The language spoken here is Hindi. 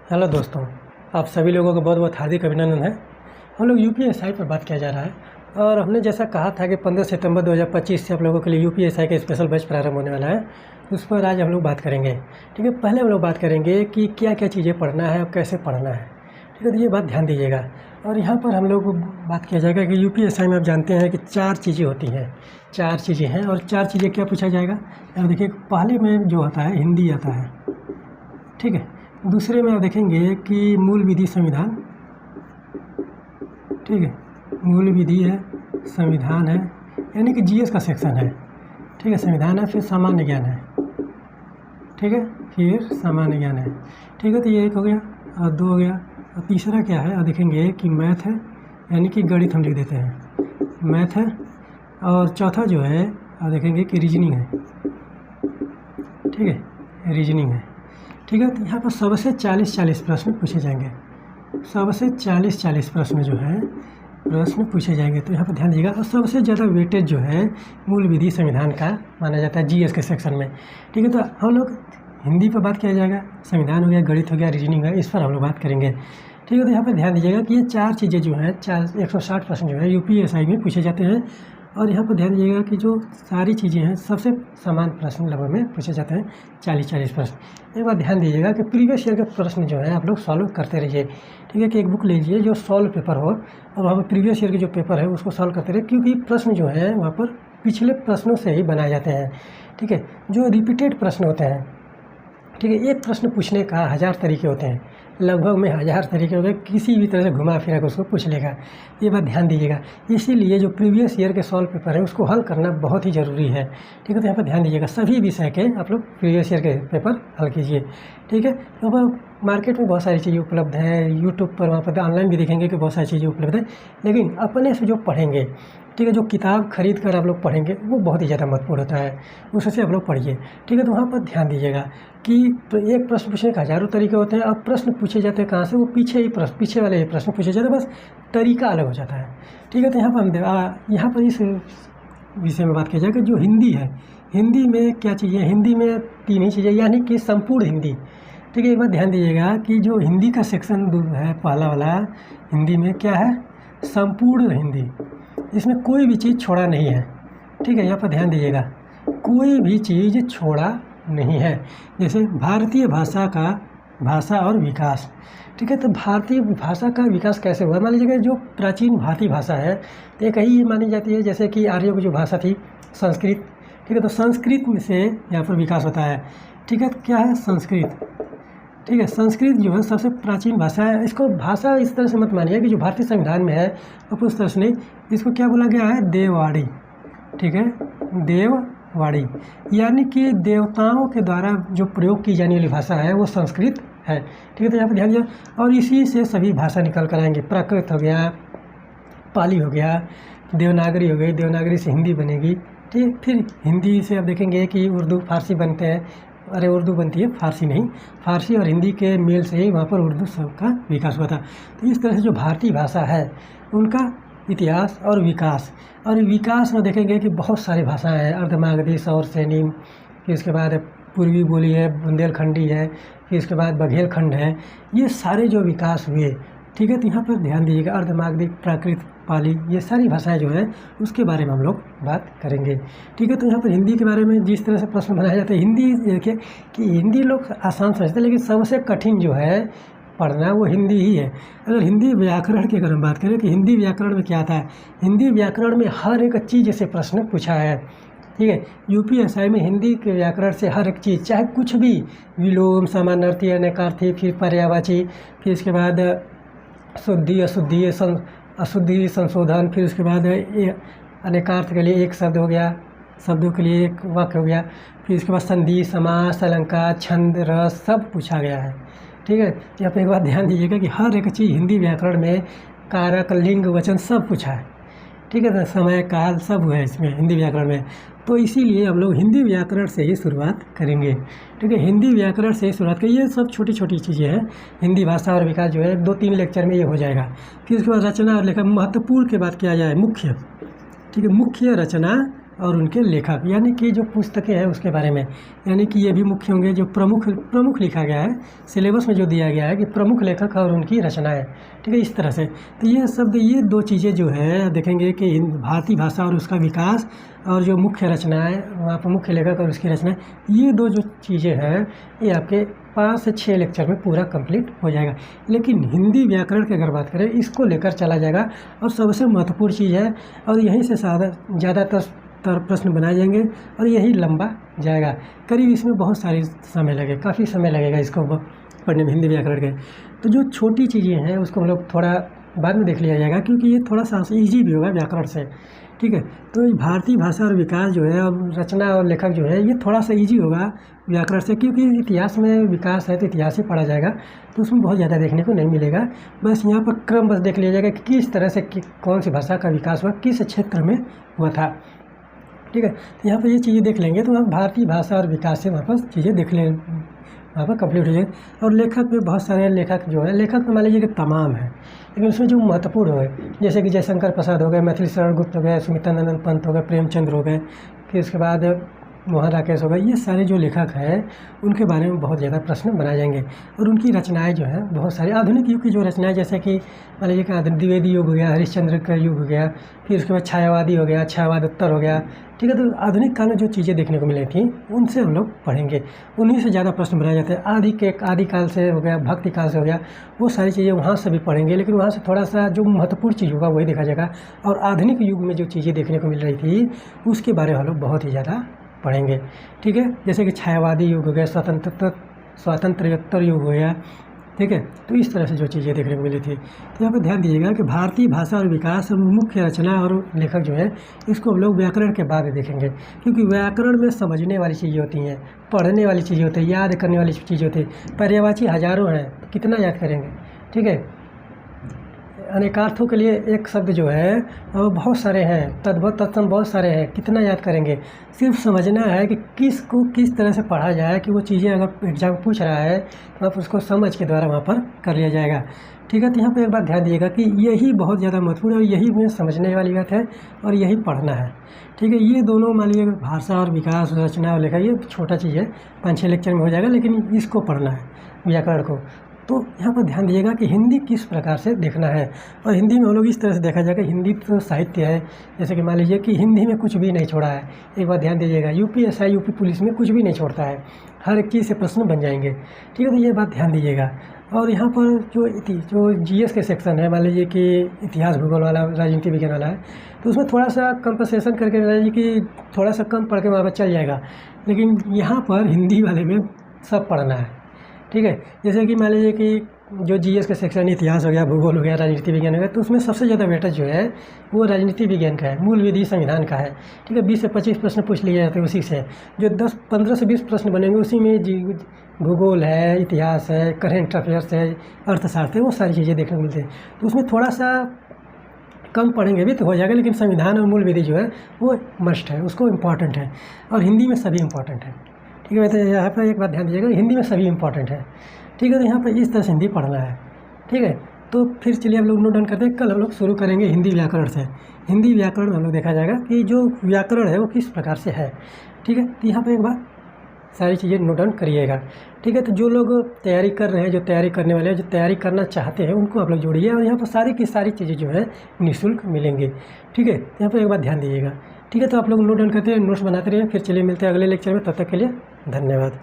हेलो दोस्तों, आप सभी लोगों का बहुत बहुत हार्दिक अभिनंदन है। हम लोग यूपीएसआई पर बात किया जा रहा है और हमने जैसा कहा था कि 15 सितंबर 2025 से आप लोगों के लिए यूपीएसआई का स्पेशल बैच प्रारंभ होने वाला है। उस पर आज हम लोग बात करेंगे। ठीक है, पहले हम लोग बात करेंगे कि क्या क्या चीज़ें पढ़ना है और कैसे पढ़ना है। ठीक है, तो ये बात ध्यान दीजिएगा। और यहाँ पर हम लोग बात किया जाएगा कि यूपीएसआई में आप जानते हैं कि 4 चीज़ें होती हैं। 4 चीज़ें हैं और 4 चीज़ें क्या पूछा जाएगा। अब देखिए, पहले में जो आता है हिंदी आता है। ठीक है, दूसरे में आप देखेंगे कि मूल विधि संविधान। ठीक है, मूल विधि है, संविधान है, यानी कि जीएस का सेक्शन है। ठीक है, संविधान है, फिर सामान्य ज्ञान है। ठीक है, फिर सामान्य ज्ञान है। ठीक है, तो ये 1 हो गया और 2 हो गया। और तीसरा क्या है, और देखेंगे कि मैथ है, यानी कि गणित हम लिख देते हैं, मैथ है। और चौथा जो है, और देखेंगे कि रीजनिंग है। ठीक है, रीजनिंग है। ठीक है, तो यहाँ पर सबसे 40-40 प्रश्न पूछे जाएंगे। सबसे 40-40 प्रश्न जो है प्रश्न पूछे जाएंगे, तो यहाँ पर ध्यान दीजिएगा। और सबसे ज़्यादा वेटेज जो है मूल विधि संविधान का माना जाता है जीएस के सेक्शन में। ठीक है, तो हम लोग हिंदी पर बात किया जाएगा, संविधान हो गया, गणित हो गया, रीजनिंग है, इस पर हम लोग बात करेंगे। ठीक है, तो यहाँ पर ध्यान दीजिएगा कि ये 4 चीज़ें जो हैं 160 प्रश्न जो है यूपीएसआई में पूछे जाते हैं। और यहाँ पर ध्यान दीजिएगा कि जो सारी चीज़ें हैं सबसे समान प्रश्न लगभग में पूछे जाते हैं, 40-40 प्रश्न। एक बार ध्यान दीजिएगा कि प्रीवियस ईयर के प्रश्न जो है आप लोग सॉल्व करते रहिए। ठीक है, कि एक बुक लीजिए जो सॉल्व पेपर हो और वहाँ पर प्रीवियस ईयर के जो पेपर है उसको सॉल्व करते रहिए, क्योंकि प्रश्न जो है वहाँ पर पिछले प्रश्नों से ही बनाए जाते हैं। ठीक है, जो रिपीटेड प्रश्न होते हैं। ठीक है, एक प्रश्न पूछने का 1000 तरीके होते हैं, लगभग में 1000 तरीके हो गए, किसी भी तरह से घुमा फिरा कर उसको पूछ लेगा। ये बात ध्यान दीजिएगा। इसीलिए जो प्रीवियस ईयर के सॉल्व पेपर है उसको हल करना बहुत ही ज़रूरी है। ठीक है, तो यहाँ पर ध्यान दीजिएगा, सभी विषय के आप लोग प्रीवियस ईयर के पेपर हल कीजिए। ठीक है, तो अब मार्केट में बहुत सारी चीज़ें उपलब्ध हैं, यूट्यूब पर वहाँ पर ऑनलाइन भी देखेंगे कि बहुत सारी चीज़ें उपलब्ध हैं, लेकिन अपने से जो पढ़ेंगे, ठीक है, जो किताब खरीद कर आप लोग पढ़ेंगे वो बहुत ही ज़्यादा महत्वपूर्ण होता है, उससे आप लोग पढ़िए। ठीक है, तो वहाँ पर ध्यान दीजिएगा कि एक प्रश्न पूछने के 1000 तरीके होते हैं। अब प्रश्न पूछे जाते हैं कहाँ से, वो पीछे वाले प्रश्न पूछे जाते हैं, बस तरीका अलग हो जाता है। ठीक है, तो यहाँ पर हम यहाँ पर इस विषय में बात किया जाए कि जो हिंदी है, हिंदी में क्या चीज़ें, हिंदी में 3 ही चीज़ें, यानी कि संपूर्ण हिंदी। ठीक है, एक बार ध्यान दीजिएगा कि जो हिंदी का सेक्शन है पहला वाला, हिंदी में क्या है, संपूर्ण हिंदी, इसमें कोई भी चीज़ छोड़ा नहीं है। ठीक है, यहाँ पर ध्यान दीजिएगा, कोई भी चीज़ छोड़ा नहीं है। जैसे भारतीय भाषा और विकास। ठीक है, तो भारतीय भाषा का विकास कैसे हुआ, मान लीजिएगा जो प्राचीन भारतीय भाषा है तो एक ही मानी जाती है, जैसे कि आर्यों की जो भाषा थी संस्कृत। ठीक है, तो संस्कृत में से यहाँ पर विकास होता है। ठीक है, तो क्या है, संस्कृत। ठीक है, संस्कृत जो है सबसे प्राचीन भाषा है। इसको भाषा इस तरह से मत मानिए कि जो भारतीय संविधान में है अब उस तरह से नहीं, इसको क्या बोला गया है, देववाणी। ठीक है, देववाणी, यानी कि देवताओं के द्वारा जो प्रयोग की जाने वाली भाषा है वो संस्कृत है। ठीक है, तो यहाँ पर ध्यान दिया। और इसी से सभी भाषा निकल कर आएंगे, प्राकृत हो गया, पाली हो गया, देवनागरी हो गई, देवनागरी से हिंदी बनेगी। ठीक, फिर हिंदी से आप देखेंगे कि उर्दू फारसी बनते हैं, अरे उर्दू बनती है, फारसी नहीं, फारसी और हिंदी के मेल से ही वहाँ पर उर्दू शब्द का विकास हुआ था। तो इस तरह से जो भारतीय भाषा है उनका इतिहास और विकास में देखेंगे कि बहुत सारी भाषाएं हैं, अर्धमागधी, सौर सैनी, फिर उसके बाद पूर्वी बोली है, बुंदेलखंडी है, फिर उसके बाद बघेलखंड है, ये सारे जो विकास हुए। ठीक है, तो यहाँ पर ध्यान दीजिएगा, अर्धमागधी, प्राकृत, पाली, ये सारी भाषाएं जो हैं उसके बारे में हम लोग बात करेंगे। ठीक है, तो यहाँ पर हिंदी के बारे में जिस तरह से प्रश्न बनाया जाता है, हिंदी देखिए कि हिंदी लोग आसान समझते हैं, लेकिन सबसे कठिन जो है पढ़ना वो हिंदी ही है। अगर हिंदी व्याकरण की अगर हम बात करें कि हिंदी व्याकरण में क्या आता है, हिंदी व्याकरण में हर एक चीज़ से प्रश्न पूछा है। ठीक है, यूपीएसआई में हिंदी के व्याकरण से हर एक चीज़, चाहे कुछ भी, विलोम, समानार्थी, अनेकार्थी, फिर पर्यायवाची, फिर इसके बाद शुद्धि, अशुद्धि, संशोधन, फिर उसके बाद अनेकार्थ के लिए एक शब्द हो गया, शब्दों के लिए एक वाक्य हो गया, फिर उसके बाद संधि, समास, अलंकार, छंद, रस, सब पूछा गया है। ठीक है, यहाँ पे एक बात ध्यान दीजिएगा कि हर एक चीज़ हिंदी व्याकरण में कारक, लिंग, वचन सब पूछा है। ठीक है, तो समय, काल सब है इसमें हिंदी व्याकरण में। तो इसीलिए हम लोग हिंदी व्याकरण से ही शुरुआत करेंगे। ठीक है, हिंदी व्याकरण से ही शुरुआत करें। ये सब छोटी छोटी चीज़ें हैं, हिंदी भाषा और विकास जो है 2-3 लेक्चर में ये हो जाएगा। फिर उसके बाद रचना और लेखन, महत्वपूर्ण के बाद किया जाए मुख्य। ठीक है, मुख्य, रचना और उनके लेखक, यानी कि जो पुस्तकें हैं उसके बारे में, यानी कि ये भी मुख्य होंगे जो प्रमुख लिखा गया है, सिलेबस में जो दिया गया है कि प्रमुख लेखक और उनकी रचनाएं, ठीक है, इस तरह से। तो ये शब्द, ये दो चीज़ें जो है देखेंगे कि भारतीय भाषा और उसका विकास और जो मुख्य रचनाएं, वहाँ पर मुख्य लेखक और उसकी रचनाएं, ये दो जो चीज़ें हैं ये आपके 5 से 6 लेक्चर में पूरा कंप्लीट हो जाएगा। लेकिन हिंदी व्याकरण की अगर बात करें, इसको लेकर चला जाएगा और सबसे महत्वपूर्ण चीज़ है, और यहीं से ज़्यादातर प्रश्न बनाए जाएंगे और यही लंबा जाएगा। करीब इसमें बहुत सारी समय लगेगा, काफ़ी समय लगेगा इसको पढ़ने में, हिंदी व्याकरण के। तो जो छोटी चीज़ें हैं उसको हम लोग थोड़ा बाद में देख लिया जाएगा, क्योंकि ये थोड़ा सा ईजी भी होगा व्याकरण से, ठीक है। तो भारतीय भाषा और विकास जो है, और रचना और लेखक जो है, ये थोड़ा सा ईजी होगा व्याकरण से, क्योंकि इतिहास में विकास है तो इतिहास ही पढ़ा जाएगा, तो उसमें बहुत ज़्यादा देखने को नहीं मिलेगा। बस यहाँ पर क्रम बस देख लिया जाएगा कि किस तरह से कौन सी भाषा का विकास हुआ, किस क्षेत्र में हुआ था, ठीक है। तो यहाँ पर ये चीज़ें देख लेंगे तो हम भारतीय भाषा और विकास से वहाँ पर चीज़ें देख लें, वहाँ पर कंप्लीट हो जाए। और लेखक में बहुत सारे लेखक जो है, लेखक तो मान लीजिए कि तमाम है, लेकिन उसमें जो महत्वपूर्ण हो गए, जैसे कि जयशंकर प्रसाद हो गए, मैथिली शरण गुप्त हो गए, सुमित्रानंद पंत हो गए, प्रेमचंद्र हो गए, फिर उसके बाद मोहन राकेश हो गए, ये सारे जो लेखक हैं उनके बारे में बहुत ज़्यादा प्रश्न बनाए जाएंगे। और उनकी रचनाएं जो हैं बहुत सारी, आधुनिक युग की जो रचनाएं, जैसे कि मान लीजिए कि द्विवेदी युग हो गया, हरिश्चंद्र का युग हो गया, फिर उसके बाद छायावादी हो गया, छायावाद उत्तर हो गया, ठीक है। तो आधुनिक काल में जो चीज़ें देखने को मिली थी उनसे हम लोग पढ़ेंगे, उन्हीं से ज़्यादा प्रश्न बनाए जाते हैं। आदिकाल से हो गया, भक्ति काल से हो गया, वो सारी चीज़ें वहाँ से भी पढ़ेंगे, लेकिन वहाँ से थोड़ा सा जो महत्वपूर्ण चीज़ होगा वही देखा जाएगा। और आधुनिक युग में जो चीज़ें देखने को मिल रही थी उसके बारे में हम लोग बहुत ही ज़्यादा पढ़ेंगे, ठीक है। जैसे कि छायावादी युग हो गया, स्वातंत्र्योत्तर युग हो गया, ठीक है। तो इस तरह से जो चीज़ें देखने को मिली थी। तो यहाँ पर ध्यान दीजिएगा कि भारतीय भाषा और विकास और मुख्य रचना और लेखक जो है, इसको हम लोग व्याकरण के बाद देखेंगे, क्योंकि व्याकरण में समझने वाली चीज़ें होती हैं, पढ़ने वाली चीज़ें होती हैं, याद करने वाली चीज़ें होती हैं। पर्यायवाची हज़ारों हैं, कितना याद करेंगे, ठीक है। अनेकार्थों के लिए एक शब्द जो है वो बहुत सारे हैं, तद्भव तत्सम बहुत सारे हैं, कितना याद करेंगे। सिर्फ समझना है कि किसको किस तरह से पढ़ा जाए, कि वो चीज़ें अगर एग्जाम पूछ रहा है तो आप उसको समझ के द्वारा वहाँ पर कर लिया जाएगा, ठीक है। तो यहाँ पर एक बात ध्यान दीजिएगा कि यही बहुत ज़्यादा महत्वपूर्ण है और यही में समझने वाली बात है और यही पढ़ना है, ठीक है। ये दोनों मान लीजिए भाषा और विकास, रचना और लेखा, ये छोटा चीज़ है, 5-6 लेक्चर में हो जाएगा, लेकिन इसको पढ़ना है व्याकरण को। तो यहाँ पर ध्यान दीजिएगा कि हिंदी किस प्रकार से देखना है। और हिंदी में हम लोग इस तरह से देखा जाएगा, हिंदी तो साहित्य है, जैसे कि मान लीजिए कि हिंदी में कुछ भी नहीं छोड़ा है। एक बार ध्यान दीजिएगा, यूपीएसआई, यूपी पुलिस में कुछ भी नहीं छोड़ता है, हर एक चीज़ से प्रश्न बन जाएंगे, ठीक है। तो ये बात ध्यान दीजिएगा। और यहाँ पर जो जीएस के सेक्शन है, मान लीजिए कि इतिहास, भूगोल वाला, राजनीति विज्ञान वाला है, तो उसमें थोड़ा सा कंपनसेशन करके लीजिए कि थोड़ा सा कम पढ़ के वहाँ पर चल जाएगा, लेकिन यहाँ पर हिंदी वाले में सब पढ़ना है, ठीक है। जैसे कि मान लीजिए कि जो जीएस का सेक्शन, इतिहास हो गया, भूगोल हो गया, राजनीति विज्ञान हो गया, तो उसमें सबसे ज़्यादा वेटेज जो है वो राजनीति विज्ञान का है, मूल विधि संविधान का है, ठीक है। 20 से 25 प्रश्न पूछ लिए जाते हैं उसी से, जो 15 से 20 प्रश्न बनेंगे उसी में भूगोल है, इतिहास है, करेंट अफेयर्स है, अर्थशास्त्र है, वो सारी चीज़ें देखने को मिलती हैं। तो उसमें थोड़ा सा कम पढ़ेंगे भी तो हो जाएगा, लेकिन संविधान और मूल विधि जो है वो मस्ट है, उसको इम्पॉर्टेंट है। और हिंदी में सभी इम्पॉर्टेंट है, ठीक है। तो यहाँ पर एक बात ध्यान दीजिएगा, हिंदी में सभी इम्पॉर्टेंट है, ठीक है। तो यहाँ पर इस तरह से हिंदी पढ़ना है, ठीक है। तो फिर चलिए हम लोग नोट डाउन करते हैं। कल हम लोग शुरू करेंगे हिंदी व्याकरण से। हिंदी व्याकरण में हम लोग देखा जाएगा कि जो व्याकरण है वो किस प्रकार से है, ठीक है। तो यहाँ पर एक बार सारी चीज़ें नोट डाउन करिएगा, ठीक है। तो जो लोग तैयारी कर रहे हैं, जो तैयारी करने वाले हैं, जो तैयारी करना चाहते हैं, उनको आप लोग जोड़िए। और यहाँ पर सारी की सारी चीज़ें जो है निःशुल्क मिलेंगी, ठीक है। यहाँ पर एक बात ध्यान दीजिएगा, ठीक है। तो आप लोग नोट डाउन करते हैं, नोट्स बनाते रहिए। फिर चलिए मिलते हैं अगले लेक्चर में, तब तक के लिए धन्यवाद।